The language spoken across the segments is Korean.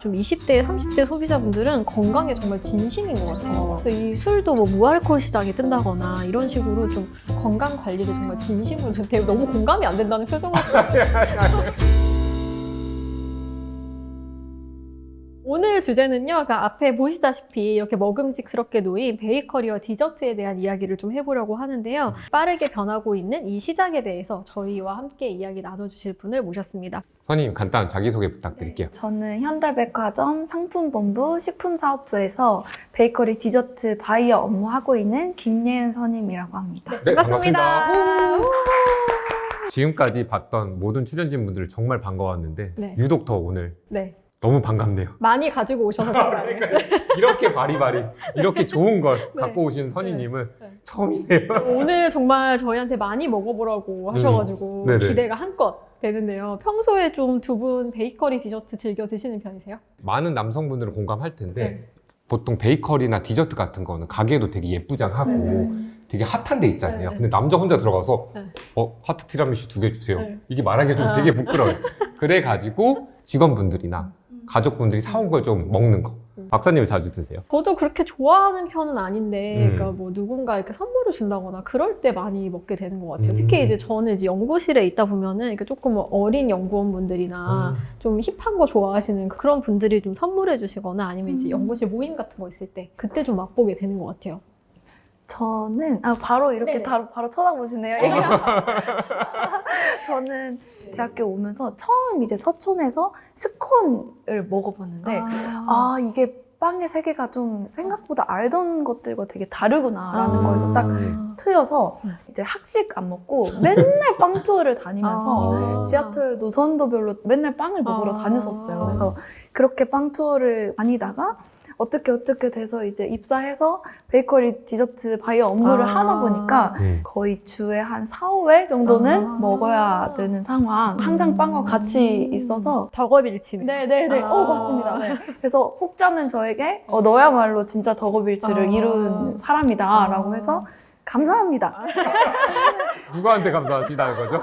좀 20대, 30대 소비자분들은 건강에 정말 진심인 것 같아요. 그래서 이 술도 뭐 무알콜 시장이 뜬다거나 이런 식으로 좀 건강 관리를 정말 진심으로 되게 너무 공감이 안 된다는 표정을 오늘 주제는요, 그러니까 앞에 보시다시피 이렇게 먹음직스럽게 놓인 베이커리와 디저트에 대한 이야기를 좀 해보려고 하는데요. 빠르게 변하고 있는 이 시장에 대해서 저희와 함께 이야기 나눠주실 분을 모셨습니다. 선생님 간단한 자기소개 부탁드릴게요. 저는 현대백화점 상품본부 식품사업부에서 베이커리 디저트 바이어 업무하고 있는 김예은 선임이라고 합니다. 네, 반갑습니다. 지금까지 봤던 모든 출연진분들 정말 반가웠는데 네. 유독 더 오늘 네, 너무 반갑네요. 많이 가지고 오셔서 그런가요? 이렇게 바리바리 이렇게 좋은 걸 네. 갖고 오신 선임님은 네. 처음이네요. 오늘 정말 저희한테 많이 먹어보라고 하셔가지고 네네. 기대가 한껏 되는데요. 평소에 좀 두 분 베이커리 디저트 즐겨 드시는 편이세요? 많은 남성분들은 공감할 텐데 네. 보통 베이커리나 디저트 같은 거는 가게도 되게 예쁘장하고 네. 되게 핫한 데 있잖아요. 네. 근데 남자 혼자 들어가서 네. 하트 티라미슈 2개 주세요. 네. 이게 말하기 좀 되게 부끄러워요. 그래가지고 직원분들이나 가족분들이 사온 걸 좀 먹는 거. 박사님이 자주 드세요? 저도 그렇게 좋아하는 편은 아닌데, 음. 그러니까 뭐 누군가 이렇게 선물을 준다거나 그럴 때 많이 먹게 되는 것 같아요. 음. 특히 이제 저는 이제 연구실에 있다 보면은 이렇게 조금 뭐 어린 연구원분들이나 좀 힙한 거 좋아하시는 그런 분들이 좀 선물해 주시거나 아니면 이제 연구실 모임 같은 거 있을 때 그때 좀 맛보게 되는 것 같아요. 저는 바로 이렇게 네네. 바로 쳐다보시네요. 저는 대학교 오면서 처음 이제 서촌에서 스콘을 먹어봤는데 이게 빵의 세계가 좀 생각보다 알던 것들과 되게 다르구나라는 거에서 딱 트여서 이제 학식 안 먹고 맨날 빵 투어를 다니면서 지하철 노선도 별로 맨날 빵을 먹으러 다녔었어요. 그래서 그렇게 빵 투어를 다니다가 어떻게 돼서 이제 입사해서 베이커리 디저트 바이어 업무를 하다 보니까 거의 주에 한 4, 5회 정도는 먹어야 되는 상황. 항상 빵과 같이 있어서 덕업일치네. 네네네. 맞습니다. 네. 그래서 혹자는 저에게 너야말로 진짜 덕업일치를 이룬 사람이다 라고 해서 감사합니다. 누구한테 감사하시다는 거죠?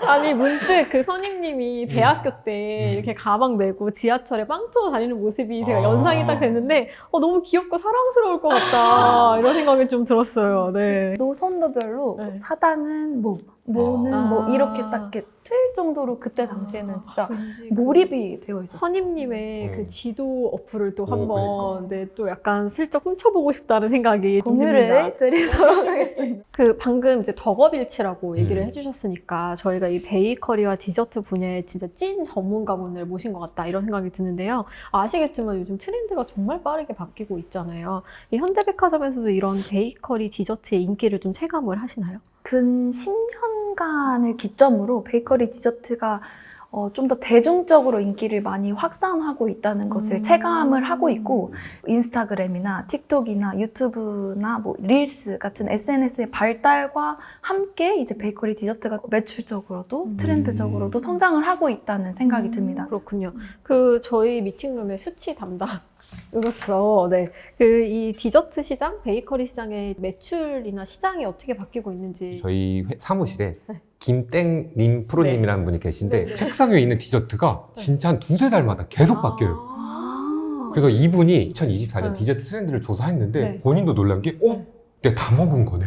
아니 문득 그 선임님이 대학교 때 이렇게 가방 메고 지하철에 빵 투어 다니는 모습이 제가 연상이 딱 됐는데 너무 귀엽고 사랑스러울 것 같다 이런 생각이 좀 들었어요. 네. 노선도별로 네. 사당은 뭐는 이렇게 딱 이렇게 틀 정도로 그때 당시에는 진짜 몰입이 되어 있었어요. 선임님의 그 지도 어플을 또 그러니까. 한번 또 약간 슬쩍 훔쳐보고 싶다는 생각이 좀 공유를 듭니다. 드리도록 하겠습니다. 그 방금 이제 덕업일치라고 얘기를 음. 해주셨으니까 저희가 이 베이커리와 디저트 분야에 진짜 찐 전문가분을 모신 것 같다 이런 생각이 드는데요. 아시겠지만 요즘 트렌드가 정말 빠르게 바뀌고 있잖아요. 이 현대백화점에서도 이런 베이커리 디저트의 인기를 좀 체감을 하시나요? 근 10년간을 기점으로 베이커리 디저트가 좀 더 대중적으로 인기를 많이 확산하고 있다는 것을 체감을 하고 있고 인스타그램이나 틱톡이나 유튜브나 뭐 릴스 같은 SNS의 발달과 함께 이제 베이커리 디저트가 매출적으로도 트렌드적으로도 성장을 하고 있다는 생각이 듭니다. 그렇군요. 그 저희 미팅룸의 수치 담당으로서 그 이 디저트 시장, 베이커리 시장의 매출이나 시장이 어떻게 바뀌고 있는지 저희 사무실에 네. 김땡님 프로님이라는 분이 계신데 네. 책상 위에 있는 디저트가 네. 진짜 한 두세 달마다 계속 바뀌어요. 그래서 이분이 2024년 네. 디저트 트렌드를 조사했는데 네. 본인도 놀란 게 내가 다 먹은 거네.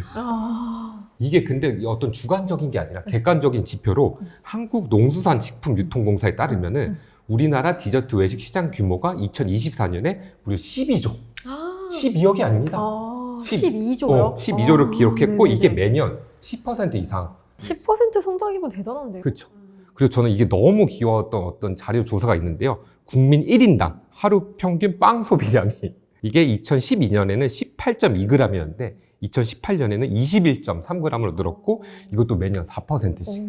이게 근데 어떤 주관적인 게 아니라 객관적인 지표로 한국농수산식품유통공사에 따르면은 우리나라 디저트 외식 시장 규모가 2024년에 무려 12조. 12억이 아닙니다. 12조요? 12조를 기록했고 네네네. 이게 매년 10% 이상. 10% 성장이면 대단한데요? 그렇죠. 그래서 저는 이게 너무 귀여웠던 어떤 자료 조사가 있는데요. 국민 1인당 하루 평균 빵 소비량이 이게 2012년에는 18.2g이었는데 2018년에는 21.3g으로 늘었고 이것도 매년 4%씩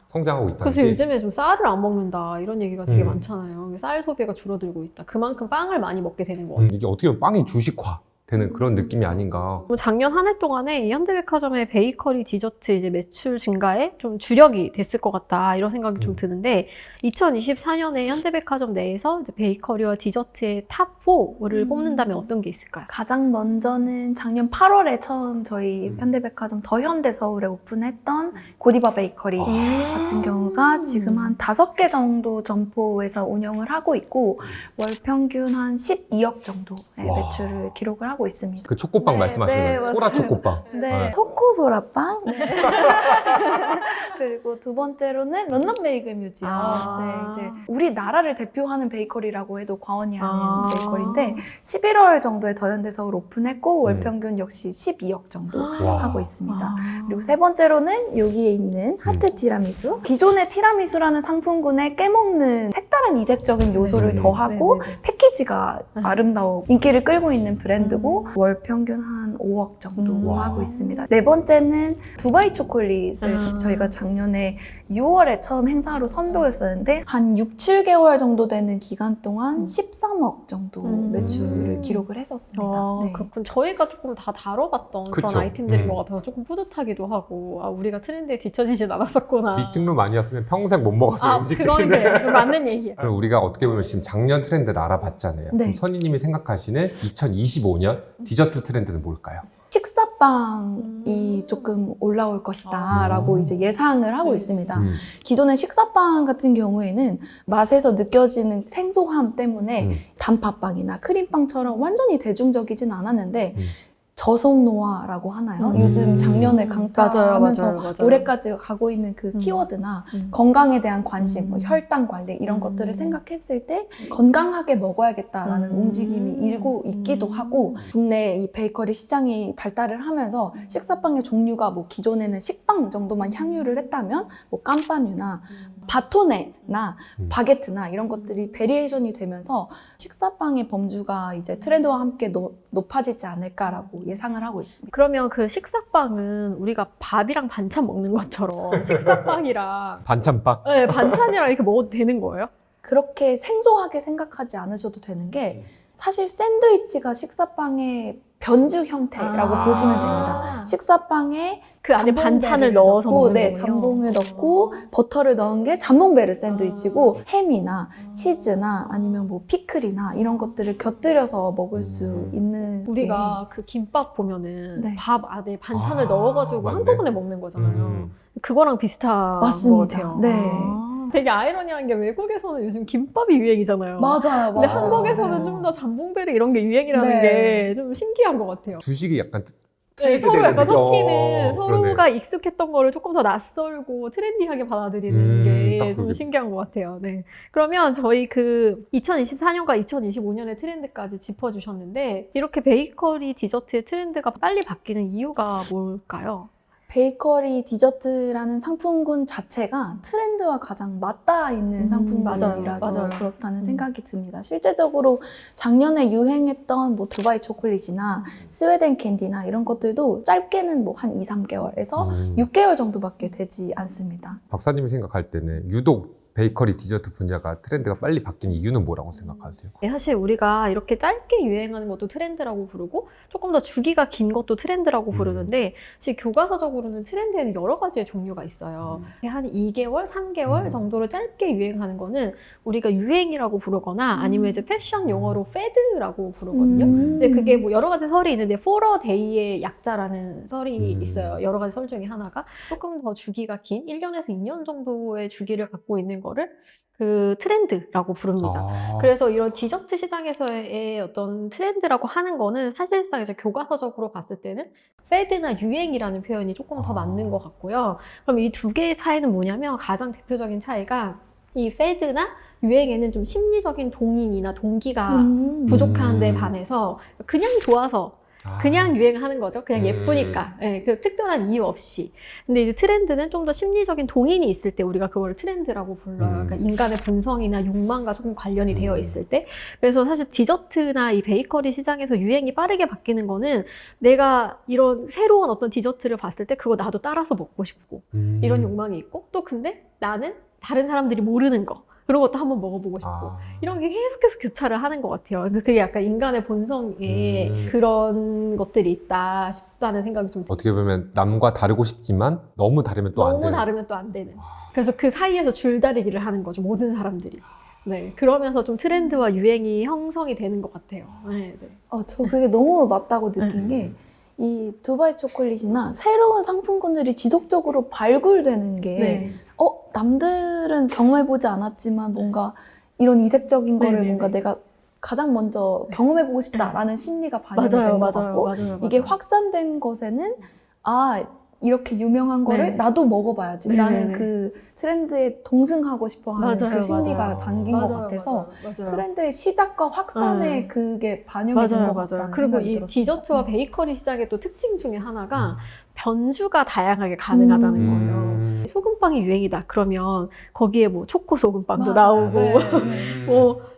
성장하고 있다는 그래서 게 요즘에 좀 쌀을 안 먹는다 이런 얘기가 되게 음. 많잖아요. 쌀 소비가 줄어들고 있다. 그만큼 빵을 많이 먹게 되는 것 같아요. 이게 어떻게 보면 빵이 주식화 되는 그런 느낌이 아닌가. 작년 한 해 동안에 이 현대백화점의 베이커리 디저트 이제 매출 증가에 좀 주력이 됐을 것 같다 이런 생각이 좀 드는데 2024년에 현대백화점 내에서 이제 베이커리와 디저트의 탑 4를 뽑는다면 어떤 게 있을까요? 가장 먼저는 작년 8월에 처음 저희 현대백화점 더 현대 서울에 오픈했던 고디바 베이커리 같은 경우가 지금 한 5개 정도 점포에서 운영을 하고 있고 월 평균 한 12억 정도의 와. 매출을 기록을 하고 있습니다. 그 초코빵 네, 말씀하시는 네, 거예요? 소라 맞습니다. 초코빵. 네, 초코소라빵. 네. 그리고 두 번째로는 런던 베이글 뮤지엄. 아. 네, 이제 우리나라를 대표하는 베이커리라고 해도 과언이 아닌 아. 베이커리인데 11월 정도에 더현대 서울 오픈했고 월 평균 역시 12억 정도 와. 하고 있습니다. 아. 그리고 세 번째로는 여기에 있는 하트 티라미수. 기존의 티라미수라는 상품군에 깨먹는 색다른 이색적인 요소를 네. 더하고 네네네. 패키지가 네. 아름다워 인기를 끌고 있는 브랜드고 월 평균 한 5억 정도 와. 하고 있습니다. 네 번째는 두바이 초콜릿을 저희가 작년에 6월에 처음 행사로 선보였었는데 한 6, 7개월 정도 되는 기간 동안 13억 정도 매출을 기록을 했었습니다. 네. 그렇군. 저희가 조금 다 다뤄봤던 그쵸. 그런 아이템들인 것 같아서 조금 뿌듯하기도 하고 우리가 트렌드에 뒤처지진 않았었구나. 미팅룸 아니었으면 평생 못 먹었어요, 그건 음식들인데. 그래요. 그건 맞는 얘기예요. 그럼 우리가 어떻게 보면 지금 작년 트렌드를 알아봤잖아요. 네. 그럼 선희님이 생각하시는 2025년 디저트 트렌드는 뭘까요? 식사빵이 조금 올라올 것이다 라고 이제 예상을 하고 네. 있습니다. 기존의 식사빵 같은 경우에는 맛에서 느껴지는 생소함 때문에 단팥빵이나 크림빵처럼 완전히 대중적이진 않았는데 저속노화라고 하나요? 요즘 작년을 강타하면서 맞아요. 올해까지 가고 있는 그 키워드나 건강에 대한 관심, 뭐 혈당 관리 이런 것들을 생각했을 때 건강하게 먹어야겠다라는 움직임이 일고 있기도 하고 국내 이 베이커리 시장이 발달을 하면서 식사빵의 종류가 뭐 기존에는 식빵 정도만 향유를 했다면 뭐 깜빠뉴나 바토네나 바게트나 이런 것들이 베리에이션이 되면서 식사빵의 범주가 이제 트렌드와 함께 높아지지 않을까라고 예상을 하고 있습니다. 그러면 그 식사빵은 우리가 밥이랑 반찬 먹는 것처럼 식사빵이랑 반찬빵? 네, 반찬이랑 이렇게 먹어도 되는 거예요? 그렇게 생소하게 생각하지 않으셔도 되는 게 사실 샌드위치가 식사빵의 변주 형태라고 보시면 됩니다. 식사빵에 그 안에 반찬을 넣어서 넣고, 먹는 네, 거군요. 잠봉을 넣고 버터를 넣은 게 잠봉베르 샌드위치고 햄이나 치즈나 아니면 뭐 피클이나 이런 것들을 곁들여서 먹을 수 있는 우리가 그 김밥 보면은 네. 밥 안에 반찬을 아, 넣어가지고 맞네. 한꺼번에 먹는 거잖아요. 그거랑 비슷한 맞습니다. 것 같아요. 네. 되게 아이러니한 게 외국에서는 요즘 김밥이 유행이잖아요. 맞아요. 근데 맞아요. 한국에서는 네. 좀 더 잠봉베리 이런 게 유행이라는 네. 게 좀 신기한 것 같아요. 주식이 약간 네, 트레이드 서로 되는 약간 느낌. 섞이는 그러네. 서로가 익숙했던 거를 조금 더 낯설고 트렌디하게 받아들이는 딱 게 좀 그러게. 신기한 것 같아요. 네. 그러면 저희 그 2024년과 2025년의 트렌드까지 짚어주셨는데 이렇게 베이커리 디저트의 트렌드가 빨리 바뀌는 이유가 뭘까요? 베이커리 디저트라는 상품군 자체가 트렌드와 가장 맞닿아 있는 상품군이라서 맞아요. 그렇다는 생각이 듭니다. 실제적으로 작년에 유행했던 뭐 두바이 초콜릿이나 스웨덴 캔디나 이런 것들도 짧게는 뭐 한 2, 3개월에서 6개월 정도밖에 되지 않습니다. 박사님이 생각할 때는 유독 베이커리 디저트 분야가 트렌드가 빨리 바뀐 이유는 뭐라고 생각하세요? 사실 우리가 이렇게 짧게 유행하는 것도 트렌드라고 부르고 조금 더 주기가 긴 것도 트렌드라고 부르는데 사실 교과서적으로는 트렌드에는 여러 가지의 종류가 있어요. 한 2개월, 3개월 정도로 짧게 유행하는 거는 우리가 유행이라고 부르거나 아니면 이제 패션 용어로 패드라고 부르거든요. 근데 그게 뭐 여러 가지 설이 있는데 포러 데이의 약자라는 설이 있어요. 여러 가지 설 중에 하나가 조금 더 주기가 긴 1년에서 2년 정도의 주기를 갖고 있는 거를 그 트렌드라고 부릅니다. 그래서 이런 디저트 시장에서의 어떤 트렌드라고 하는 거는 사실상 이제 교과서적으로 봤을 때는 패드나 유행이라는 표현이 조금 더 맞는 것 같고요. 그럼 이 두 개의 차이는 뭐냐면 가장 대표적인 차이가 이 패드나 유행에는 좀 심리적인 동인이나 동기가 부족한 데 반해서 그냥 좋아서 그냥 유행하는 거죠. 그냥 예쁘니까. 네, 그 특별한 이유 없이. 근데 이제 트렌드는 좀 더 심리적인 동인이 있을 때 우리가 그걸 트렌드라고 불러요. 그러니까 인간의 본성이나 욕망과 조금 관련이 되어 있을 때. 그래서 사실 디저트나 이 베이커리 시장에서 유행이 빠르게 바뀌는 거는 내가 이런 새로운 어떤 디저트를 봤을 때 그거 나도 따라서 먹고 싶고 이런 욕망이 있고 또 근데 나는 다른 사람들이 모르는 거 그런 것도 한번 먹어보고 싶고 이런 게 계속해서 교차를 하는 것 같아요. 그러니까 그게 약간 인간의 본성에 그런 것들이 있다 싶다는 생각이 좀 어떻게 보면 남과 다르고 싶지만 너무 다르면 또 안 너무 되는. 다르면 또 안 되는. 그래서 그 사이에서 줄다리기를 하는 거죠. 모든 사람들이. 네, 그러면서 좀 트렌드와 유행이 형성이 되는 것 같아요. 네, 네. 저 그게 너무 맞다고 느낀 게 이 두바이 초콜릿이나 새로운 상품군들이 지속적으로 발굴되는 게 네. 남들은 경험해보지 않았지만 뭔가 이런 이색적인 거를 네네네. 뭔가 내가 가장 먼저 경험해보고 싶다라는 심리가 반영된 것 같고 맞아요. 이게 확산된 것에는 이렇게 유명한 거를 네. 나도 먹어봐야지라는 네네네. 그 트렌드에 동승하고 싶어하는 그 심리가 담긴 것 같아서 맞아요. 트렌드의 시작과 확산에 그게 반영이 된 것 같다는 그리고 생각이 이 들었어요. 디저트와 베이커리 시장의 또 특징 중에 하나가 변주가 다양하게 가능하다는 거예요. 소금빵이 유행이다. 그러면 거기에 뭐 초코 소금빵도 맞아요. 나오고, 네.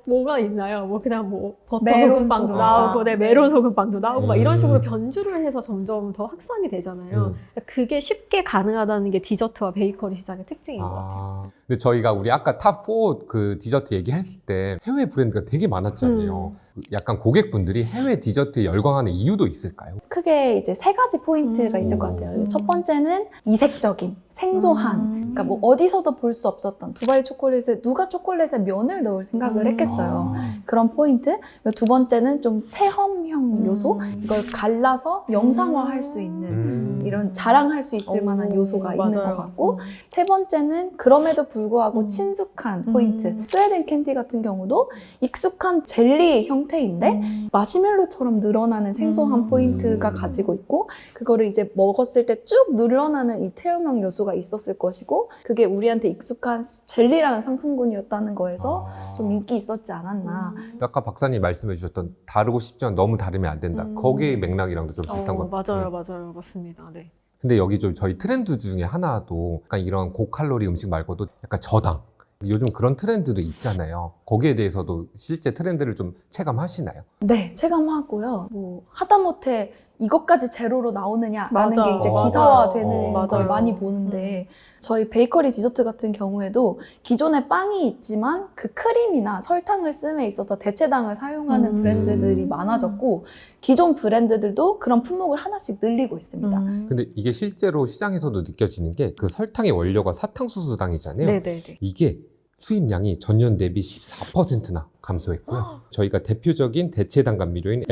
뭐가 있나요? 뭐 그냥 뭐 버터 메론 소금빵도 소금빵. 나오고, 네, 메론 소금빵도 나오고, 막 이런 식으로 음. 변주를 해서 점점 더 확산이 되잖아요. 그게 쉽게 가능하다는 게 디저트와 베이커리 시장의 특징인 것 같아요. 근데 저희가 우리 아까 탑4 그 디저트 얘기했을 때 해외 브랜드가 되게 많았잖아요. 약간 고객분들이 해외 디저트에 열광하는 이유도 있을까요? 크게 이제 세 가지 포인트가 있을 것 같아요. 첫 번째는 이색적인, 생소한. 그러니까 뭐 어디서도 볼 수 없었던 두바이 초콜릿에 누가 초콜릿에 면을 넣을 생각을 했겠어요. 그런 포인트. 두 번째는 좀 체험형 요소. 이걸 갈라서 영상화할 수 있는 이런 자랑할 수 있을 만한 요소가 있는 것 같고 세 번째는 그럼에도 불구하고 친숙한 포인트. 스웨덴 캔디 같은 경우도 익숙한 젤리 형태인데 마시멜로처럼 늘어나는 생소한 포인트가 가지고 있고 그거를 이제 먹었을 때 쭉 늘어나는 이 체험형 요소가 있었을 것이고 그게 우리한테 익숙한 젤리라는 상품군이었다는 거에서 좀 인기 있었지 않았나. 아까 박사님 말씀해 주셨던 다르고 싶지만 너무 다르면 안 된다. 거기의 맥락이랑도 좀 비슷한 것 같아요. 맞아요. 맞습니다. 네. 근데 여기 좀 저희 트렌드 중에 하나도 약간 이런 고칼로리 음식 말고도 약간 저당. 요즘 그런 트렌드도 있잖아요. 거기에 대해서도 실제 트렌드를 좀 체감하시나요? 네, 체감하고요. 뭐 하다못해 이것까지 제로로 나오느냐라는 맞아. 게 이제 맞아. 기사화되는 맞아요. 걸 많이 보는데 저희 베이커리 디저트 같은 경우에도 기존에 빵이 있지만 그 크림이나 설탕을 씀에 있어서 대체당을 사용하는 브랜드들이 많아졌고 기존 브랜드들도 그런 품목을 하나씩 늘리고 있습니다. 근데 이게 실제로 시장에서도 느껴지는 게 그 설탕의 원료가 사탕수수당이잖아요. 네네네. 이게 수입량이 전년 대비 14%나 감소했고요. 저희가 대표적인 대체당 감미료인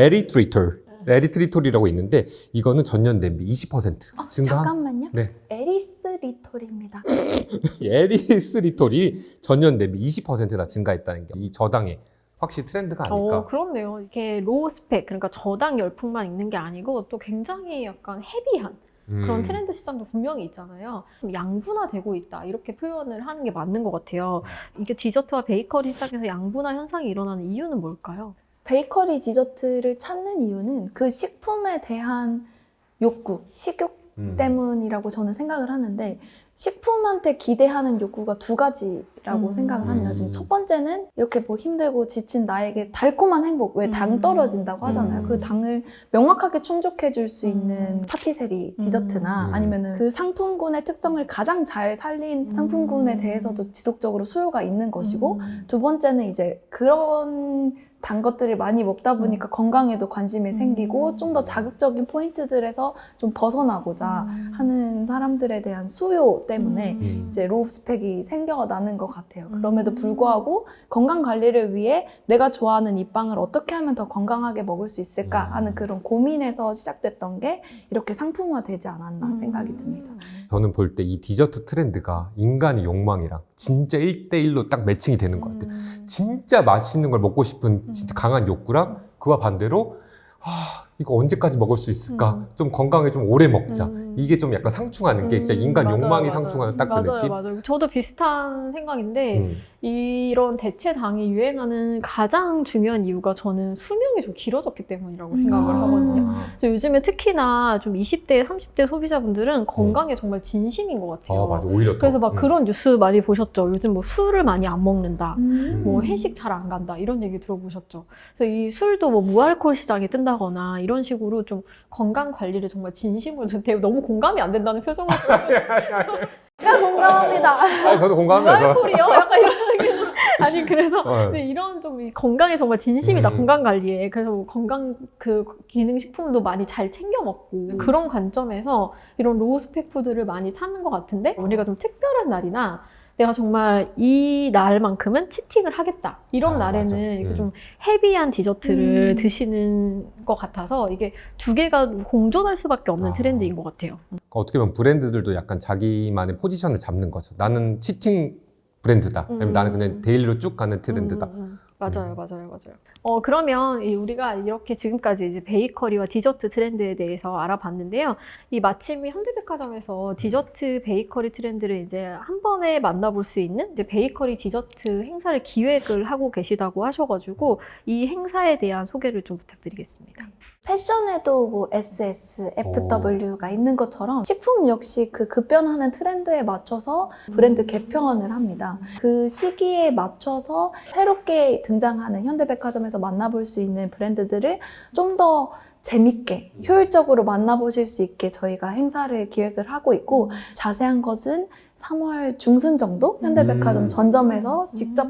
에리트리톨이라고 있는데 이거는 전년 대비 20% 증가한. 잠깐만요. 네. 에리스리톨입니다. 에리스리톨이 전년 대비 20%나 증가했다는 게 이 저당의 확실히 트렌드가 아닐까. 그렇네요. 이게 로우 스펙, 그러니까 저당 열풍만 있는 게 아니고 또 굉장히 약간 헤비한 그런 트렌드 시장도 분명히 있잖아요. 좀 양분화되고 있다 이렇게 표현을 하는 게 맞는 것 같아요. 이게 디저트와 베이커리 시장에서 양분화 현상이 일어나는 이유는 뭘까요? 베이커리 디저트를 찾는 이유는 그 식품에 대한 욕구, 식욕 때문이라고 저는 생각을 하는데 식품한테 기대하는 욕구가 두 가지라고 생각을 합니다. 지금 첫 번째는 이렇게 뭐 힘들고 지친 나에게 달콤한 행복, 왜 당 떨어진다고 하잖아요. 그 당을 명확하게 충족해 줄 수 있는 파티세리 디저트나 아니면은 그 상품군의 특성을 가장 잘 살린 상품군에 대해서도 지속적으로 수요가 있는 것이고 두 번째는 이제 그런 단 것들을 많이 먹다 보니까 건강에도 관심이 생기고 좀 더 자극적인 포인트들에서 좀 벗어나고자 하는 사람들에 대한 수요 때문에 이제 로우 스펙이 생겨나는 것 같아요. 그럼에도 불구하고 건강 관리를 위해 내가 좋아하는 이 빵을 어떻게 하면 더 건강하게 먹을 수 있을까 하는 그런 고민에서 시작됐던 게 이렇게 상품화되지 않았나 생각이 듭니다. 저는 볼 때 이 디저트 트렌드가 인간의 욕망이랑 진짜 1대1로 딱 매칭이 되는 것 같아요. 진짜 맛있는 걸 먹고 싶은 진짜 강한 욕구랑 그와 반대로 이거 언제까지 먹을 수 있을까? 좀 건강에 좀 오래 먹자. 이게 좀 약간 상충하는 게 진짜 인간 욕망이 상충하는 딱 그 느낌? 맞아요. 저도 비슷한 생각인데 이런 대체당이 유행하는 가장 중요한 이유가 저는 수명이 좀 길어졌기 때문이라고 생각을 하거든요. 그래서 요즘에 특히나 좀 20대, 30대 소비자분들은 건강에 정말 진심인 것 같아요. 맞아. 오히려 더. 그래서 막 그런 뉴스 많이 보셨죠. 요즘 뭐 술을 많이 안 먹는다. 뭐 회식 잘 안 간다. 이런 얘기 들어보셨죠. 그래서 이 술도 뭐 무알콜 시장이 뜬다거나 이런 식으로 좀 건강 관리를 정말 진심으로 되게 너무 공감이 안 된다는 표정을 제가 공감합니다. 저도 공감합니다. 무알콜이요? 약간 이런 아니 그래서 네. 이런 좀 건강에 정말 진심이다. 음. 건강 관리에. 그래서 뭐 건강 그 기능식품도 많이 잘 챙겨 먹고 그런 관점에서 이런 로우 스펙 푸드를 많이 찾는 것 같은데 우리가 좀 특별한 날이나 내가 정말 이 날만큼은 치팅을 하겠다. 이런 아, 날에는 맞아. 이렇게 좀 헤비한 디저트를 드시는 것 같아서 이게 두 개가 공존할 수밖에 없는 아. 트렌드인 것 같아요. 어떻게 보면 브랜드들도 약간 자기만의 포지션을 잡는 거죠. 나는 치팅 브랜드다. 아니면 나는 그냥 데일리로 쭉 가는 트렌드다. 맞아요, 맞아요, 맞아요. 그러면 우리가 이렇게 지금까지 이제 베이커리와 디저트 트렌드에 대해서 알아봤는데요. 이 마침 현대백화점에서 디저트 베이커리 트렌드를 이제 한 번에 만나볼 수 있는 이제 베이커리 디저트 행사를 기획을 하고 계시다고 하셔가지고 이 행사에 대한 소개를 좀 부탁드리겠습니다. 패션에도 뭐 SS, FW가 있는 것처럼 식품 역시 그 급변하는 트렌드에 맞춰서 브랜드 개편을 합니다. 그 시기에 맞춰서 새롭게 등장하는 현대백화점에서 만나볼 수 있는 브랜드들을 좀 더 재밌게 효율적으로 만나보실 수 있게 저희가 행사를 기획을 하고 있고 자세한 것은 3월 중순 정도 현대백화점 전점에서 직접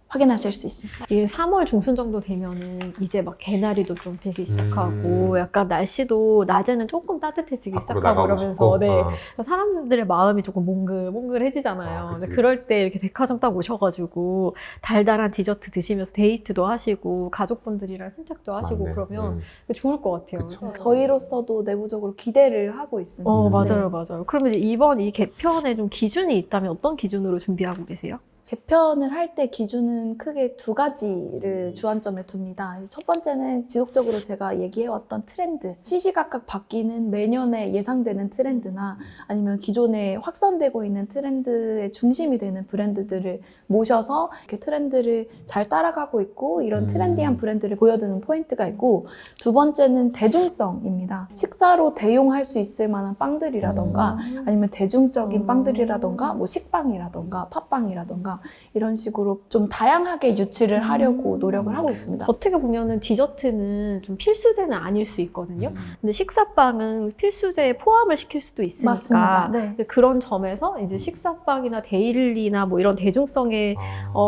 확인하실 수 있습니다. 이게 3월 중순 정도 되면은 이제 막 개나리도 좀 피기 시작하고 약간 날씨도 낮에는 조금 따뜻해지기 밖으로 시작하고 나가고 그러면서 싶고. 사람들의 마음이 조금 몽글몽글해지잖아요. 그치, 근데 그럴 때 이렇게 백화점 딱 오셔가지고 달달한 디저트 드시면서 데이트도 하시고 가족분들이랑 산책도 하시고 맞네. 그러면 좋을 것 같아요. 그쵸. 저희로서도 내부적으로 기대를 하고 있습니다. 맞아요, 네. 맞아요. 그러면 이제 이번 이 개편에 좀 기준이 있다면 어떤 기준으로 준비하고 계세요? 개편을 할 때 기준은 크게 두 가지를 주안점에 둡니다. 첫 번째는 지속적으로 제가 얘기해왔던 트렌드, 시시각각 바뀌는 매년에 예상되는 트렌드나 아니면 기존에 확산되고 있는 트렌드의 중심이 되는 브랜드들을 모셔서 이렇게 트렌드를 잘 따라가고 있고 이런 트렌디한 브랜드를 보여드는 포인트가 있고 두 번째는 대중성입니다. 식사로 대용할 수 있을 만한 빵들이라던가 아니면 대중적인 빵들이라던가 뭐 식빵이라던가 팥빵이라던가 이런 식으로 좀 다양하게 유치를 하려고 노력을 하고 있습니다. 어떻게 보면은 디저트는 좀 필수제는 아닐 수 있거든요. 근데 식사빵은 필수제에 포함을 시킬 수도 있으니까 맞습니다. 네. 근데 그런 점에서 이제 식사빵이나 데일리나 뭐 이런 대중성에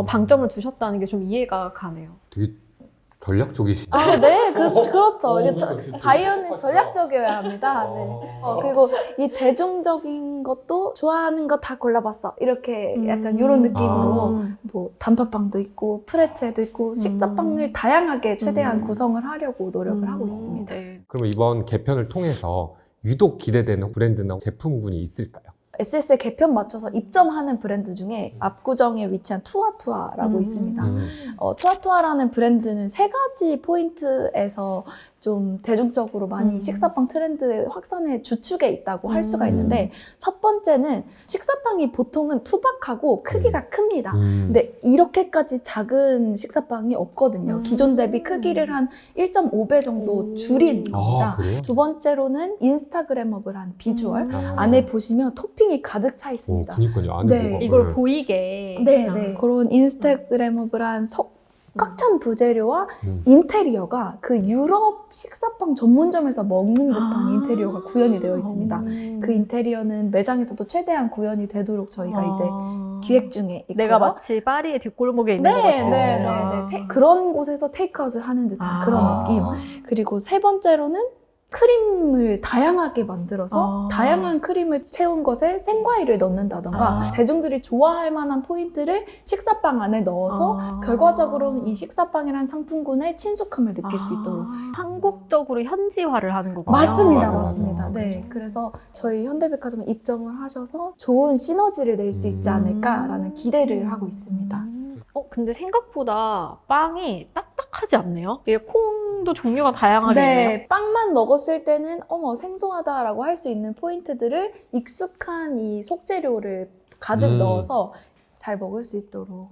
방점을 두셨다는 게 좀 이해가 가네요. 되게 전략적이시네. 네, 그렇죠. 이게 바이오는 전략적이어야 합니다. 네. 그리고 이 대중적인 것도 좋아하는 거 다 골라봤어. 이렇게 약간 이런 느낌으로 뭐 단팥빵도 있고 프레첼도 있고 식사빵을 다양하게 최대한 구성을 하려고 노력을 하고 있습니다. 네. 그러면 이번 개편을 통해서 유독 기대되는 브랜드나 제품군이 있을까요? SS의 개편 맞춰서 입점하는 브랜드 중에 압구정에 위치한 투아투아라고 있습니다. 투아투아라는 브랜드는 세 가지 포인트에서 좀 대중적으로 많이 식사빵 트렌드 확산의 주축에 있다고 할 수가 있는데 첫 번째는 식사빵이 보통은 투박하고 크기가 큽니다. 근데 이렇게까지 작은 식사빵이 없거든요. 기존 대비 크기를 한 1.5배 정도 줄인 겁니다. 그래요? 두 번째로는 인스타그래머블한 비주얼. 안에 보시면 토핑이 가득 차 있습니다. 그니까요. 안에 네. 뭐가. 이걸 보이게 네. 그런 인스타그래머블한 꽉 찬 부재료와 인테리어가 그 유럽 식사빵 전문점에서 먹는 듯한 인테리어가 구현이 되어 있습니다. 그 인테리어는 매장에서도 최대한 구현이 되도록 저희가 이제 기획 중에 있고 내가 마치 파리의 뒷골목에 있는 것 같이 네. 그런 곳에서 테이크아웃을 하는 듯한 그런 느낌. 그리고 세 번째로는 크림을 다양하게 만들어서 다양한 크림을 채운 것에 생과일을 넣는다던가 대중들이 좋아할 만한 포인트를 식사빵 안에 넣어서 결과적으로는 이 식사빵이라는 상품군의 친숙함을 느낄 수 있도록 한국적으로 현지화를 하는 거군요. 맞습니다. 네, 그래서 저희 현대백화점에 입점을 하셔서 좋은 시너지를 낼 수 있지 않을까라는 기대를 하고 있습니다. 근데 생각보다 빵이 딱딱하지 않네요? 이게 콩도 종류가 다양하게 있네요. 네, 빵만 먹었을 때는 어머 생소하다라고 할 수 있는 포인트들을 익숙한 이 속재료를 가득 넣어서 잘 먹을 수 있도록.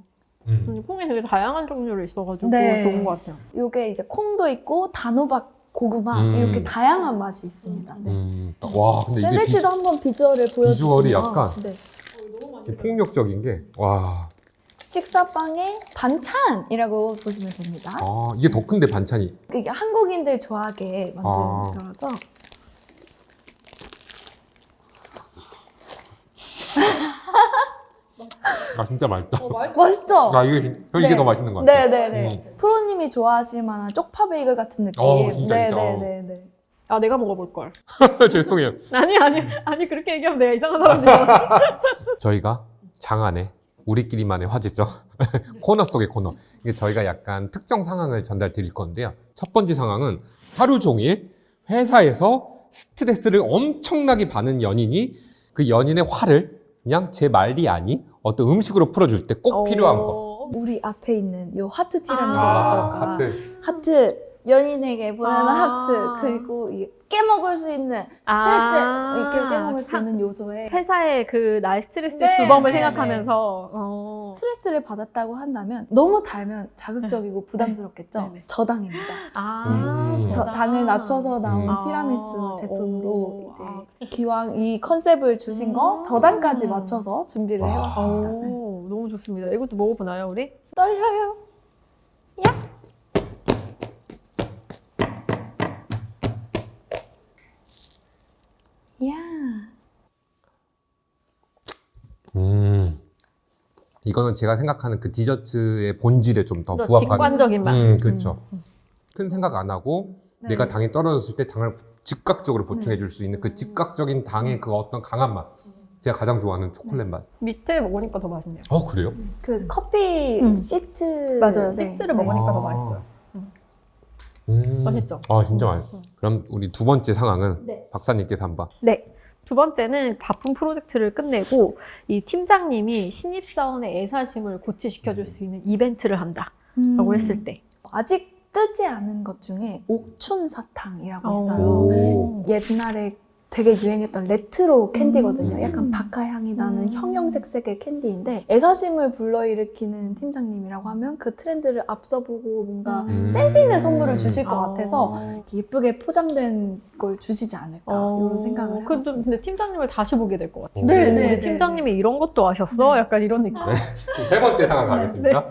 콩이 되게 다양한 종류로 있어가지고 네. 좋은 것 같아요. 요게 이제 콩도 있고 단호박, 고구마 이렇게 다양한 맛이 있습니다. 네. 와, 근데 이게 샌드위치도 한번 비주얼을 보여주시면 비주얼이 약간 네. 폭력적인 게 와. 식사빵의 반찬이라고 보시면 됩니다. 이게 더 큰데 반찬이. 이게 한국인들 좋아하게 만든 거라서 아 진짜 맛있다. 맛있죠? 아 이게 네. 더 맛있는 것 같아. 네네네. 프로님이 좋아하실 만한 쪽파 베이글 같은 느낌. 진짜, 네네네네. 아, 내가 먹어볼 걸. 죄송해요. 아니 그렇게 얘기하면 내가 이상한 사람이야. 저희가 장안에 우리끼리만의 화제죠. 코너 속의 코너. 이게 저희가 약간 특정 상황을 전달 드릴 건데요. 첫 번째 상황은 하루 종일 회사에서 스트레스를 엄청나게 받는 연인이 그 연인의 화를 그냥 제 말이 아닌 어떤 음식으로 풀어줄 때 꼭 필요한 거. 우리 앞에 있는 요 하트 티라미수 아, 어떨까? 하트. 연인에게 보내는 아. 하트, 그리고 이게 깨먹을 수 있는 스트레스 이렇게 깨먹을 수 있는 요소에 회사의 그 나의 스트레스 네, 주범을 네, 생각하면서 스트레스를 받았다고 한다면 너무 달면 자극적이고 부담스럽겠죠? 네, 네. 저당입니다. 저당. 당을 낮춰서 나온 음. 티라미수 제품으로 오. 이제 기왕 이 컨셉을 주신 거 저당까지 맞춰서 준비를 와. 해봤습니다. 네. 오, 너무 좋습니다. 이것도 먹어보나요, 우리? 떨려요. 야. 이거는 제가 생각하는 그 디저트의 본질에 좀 더 더 부합하는. 직관적인 맛. 그렇죠. 큰 생각 안 하고 네. 내가 당이 떨어졌을 때 당을 즉각적으로 보충해 네. 줄 수 있는 그 즉각적인 당의 그 어떤 강한 맛. 제가 가장 좋아하는 초콜릿 맛. 밑에 먹으니까 더 맛있네요. 그래요? 그 커피 시트 맞아요. 네. 식즈를 네. 먹으니까 더 아. 맛있어요. 맛있죠? 진짜 맛있어. 그럼 우리 두 번째 상황은 네. 박사님께서 한번. 네. 두 번째는 바쁜 프로젝트를 끝내고 이 팀장님이 신입사원의 애사심을 고취시켜줄 수 있는 이벤트를 한다라고 했을 때. 아직 뜨지 않은 것 중에 옥춘 사탕이라고 오. 있어요. 옛날에 되게 유행했던 레트로 캔디거든요. 약간 음. 바카 향이 나는 형형색색의 캔디인데 애사심을 불러일으키는 팀장님이라고 하면 그 트렌드를 앞서보고 뭔가 센스 있는 선물을 주실 것 같아서 이렇게 예쁘게 포장된 걸 주시지 않을까 이런 생각을 해봤어요. 근데 팀장님을 다시 보게 될 것 같아요. 네, 네, 우리 네. 팀장님이 이런 것도 아셨어? 네. 약간 이런 느낌. 세 번째 상황 가겠습니다.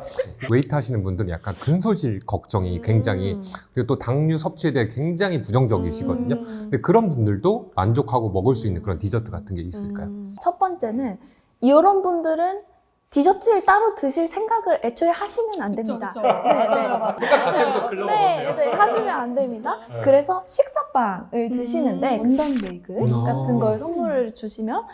웨이트 하시는 분들은 약간 근소질 걱정이 굉장히, 그리고 또 당류 섭취에 대해 굉장히 부정적이시거든요. 근데 그런 분들도 만족하고 먹을 수 있는 그런 디저트 같은 게 있을까요? 첫 번째는 이런 분들은 디저트를 따로 드실 생각을 애초에 하시면 안 됩니다. 그쵸. 네, 네. 생각 자체부터 글러 네, 네, 하시면 안 됩니다. 네. 그래서 식사빵을 드시는데 런던 베이글 같은 걸 선물을 주시면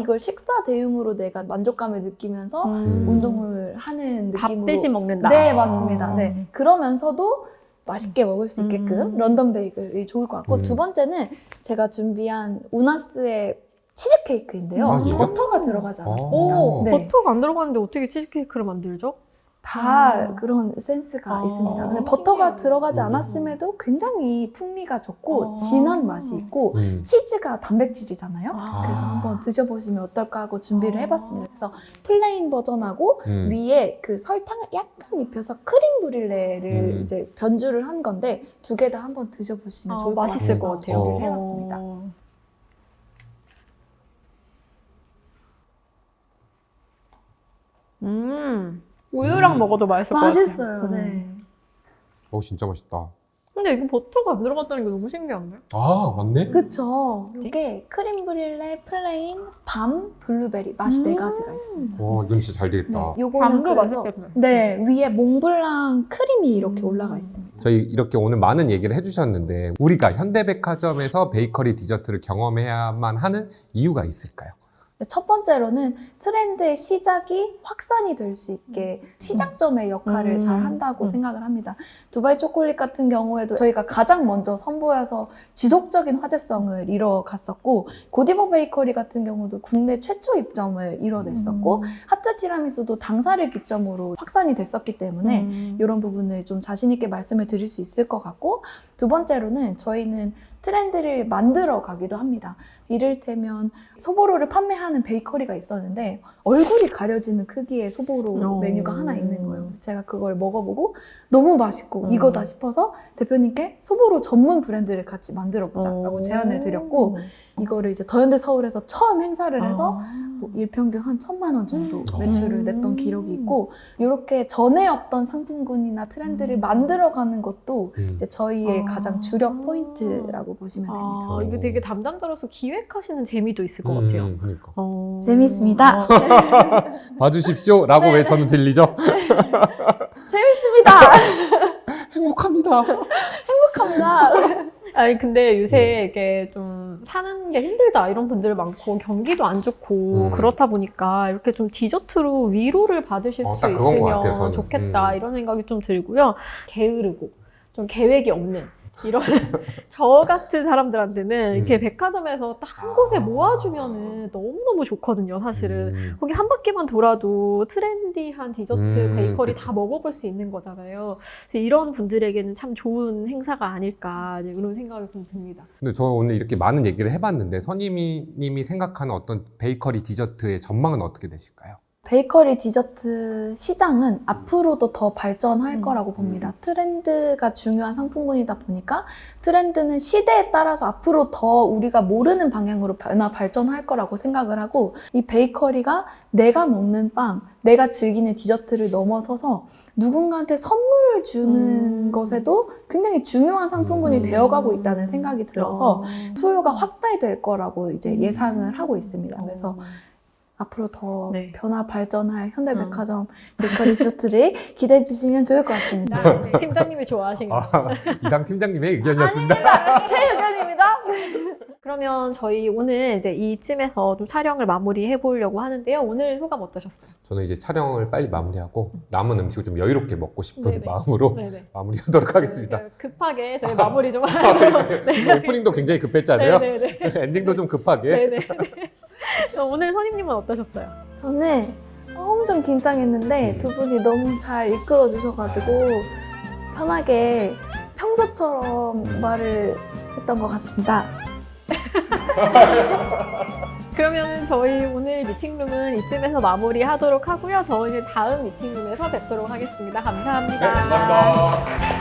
이걸 식사 대용으로 내가 만족감을 느끼면서 운동을 하는 밥 느낌으로 대신 먹는다. 네, 맞습니다. 네. 그러면서도 맛있게 먹을 수 있게끔 런던 베이글이 좋을 것 같고 두 번째는 제가 준비한 우나스의 치즈케이크인데요. 얘요? 버터가 들어가지 않았습니다. 오, 네. 버터가 안 들어가는데 어떻게 치즈케이크를 만들죠? 다 그런 센스가 있습니다. 근데 버터가 들어가지 음. 않았음에도 굉장히 풍미가 좋고 아. 진한 맛이 있고 치즈가 단백질이잖아요. 아. 그래서 한번 드셔보시면 어떨까 하고 준비를 해봤습니다. 그래서 플레인 버전하고 위에 그 설탕을 약간 입혀서 크림 브릴레를 이제 변주를 한 건데 두 개 다 한번 드셔보시면 좋을 것 맛있을 같아서 것 같아요. 준비를 해봤습니다. 우유랑 먹어도 맛있을 것 같아요. 맛있어요. 네. 진짜 맛있다. 근데 이거 버터가 안 들어갔다는 게 너무 신기한데? 맞네? 그쵸. 이게 크림 브릴레, 플레인, 밤, 블루베리 맛이 네 가지가 있습니다. 이건 진짜 잘 되겠다. 네, 요거는 밤도 그래서 맛있겠네. 네, 위에 몽블랑 크림이 이렇게 올라가 있습니다. 저희 이렇게 오늘 많은 얘기를 해주셨는데 우리가 현대백화점에서 베이커리 디저트를 경험해야만 하는 이유가 있을까요? 첫 번째로는 트렌드의 시작이 확산이 될 수 있게 시작점의 역할을 잘 한다고 생각을 합니다. 두바이 초콜릿 같은 경우에도 저희가 가장 먼저 선보여서 지속적인 화제성을 이뤄갔었고 고디버 베이커리 같은 경우도 국내 최초 입점을 이뤄냈었고 하트 티라미수도 당사를 기점으로 확산이 됐었기 때문에 이런 부분을 좀 자신 있게 말씀을 드릴 수 있을 것 같고 두 번째로는 저희는 트렌드를 만들어 가기도 합니다. 이를테면 소보로를 판매하는 베이커리가 있었는데 얼굴이 가려지는 크기의 소보로 메뉴가 하나 있는 거예요. 그래서 제가 그걸 먹어보고 너무 맛있고 이거다 싶어서 대표님께 소보로 전문 브랜드를 같이 만들어 보자라고 제안을 드렸고 이거를 이제 더현대 서울에서 처음 행사를 해서 뭐 일평균 한 1,000만 원 정도 음. 매출을 냈던 기록이 있고 이렇게 전에 없던 상품군이나 트렌드를 만들어가는 것도 이제 저희의 가장 주력 포인트라고 보시면 됩니다. 아, 이거 되게 담당자로서 기획하시는 재미도 있을 것 같아요. 그러니까. 재밌습니다. 봐주십시오 라고 네, 왜 네. 저는 들리죠? 재밌습니다. 행복합니다. 행복합니다. 아니 근데 요새 이게 좀 사는 게 힘들다 이런 분들 많고 경기도 안 좋고 그렇다 보니까 이렇게 좀 디저트로 위로를 받으실 수 딱 그건 것 같아요, 있으면 저는. 좋겠다 이런 생각이 좀 들고요. 게으르고 좀 계획이 없는 이런 저 같은 사람들한테는 이렇게 백화점에서 딱 한 곳에 모아주면은 너무너무 좋거든요, 사실은. 거기 한 바퀴만 돌아도 트렌디한 디저트, 베이커리 그치. 다 먹어볼 수 있는 거잖아요. 그래서 이런 분들에게는 참 좋은 행사가 아닐까 이제 이런 생각이 좀 듭니다. 근데 저 오늘 이렇게 많은 얘기를 해봤는데 선임님이 생각하는 어떤 베이커리 디저트의 전망은 어떻게 되실까요? 베이커리 디저트 시장은 앞으로도 더 발전할 거라고 봅니다. 트렌드가 중요한 상품군이다 보니까 트렌드는 시대에 따라서 앞으로 더 우리가 모르는 방향으로 발전할 거라고 생각을 하고 이 베이커리가 내가 먹는 빵, 내가 즐기는 디저트를 넘어서서 누군가한테 선물을 주는 것에도 굉장히 중요한 상품군이 되어가고 있다는 생각이 들어서 수요가 확대될 거라고 이제 예상을 하고 있습니다. 그래서 앞으로 더 네. 변화 발전할 현대백화점 베이커리 디저트를 기대해 주시면 좋을 것 같습니다. 네, 팀장님이 좋아하시겠죠. 이상 팀장님의 의견이었습니다. 아닙니다. 제 의견입니다. 그러면 저희 오늘 이제 이쯤에서 좀 촬영을 마무리해 보려고 하는데요. 오늘 소감 어떠셨어요? 저는 이제 촬영을 빨리 마무리하고 남은 음식을 좀 여유롭게 먹고 싶은 네네. 마음으로 네네. 마무리하도록 하겠습니다. 급하게 저희 마무리 좀 그러니까요. 오프닝도 굉장히 급했잖아요. 네네네. 엔딩도 좀 급하게. 네네. 오늘 선임님은 어떠셨어요? 저는 엄청 긴장했는데 두 분이 너무 잘 이끌어 주셔가지고 편하게 평소처럼 말을 했던 것 같습니다. 그러면 저희 오늘 미팅룸은 이쯤에서 마무리하도록 하고요. 저희는 다음 미팅룸에서 뵙도록 하겠습니다. 감사합니다. 감사합니다.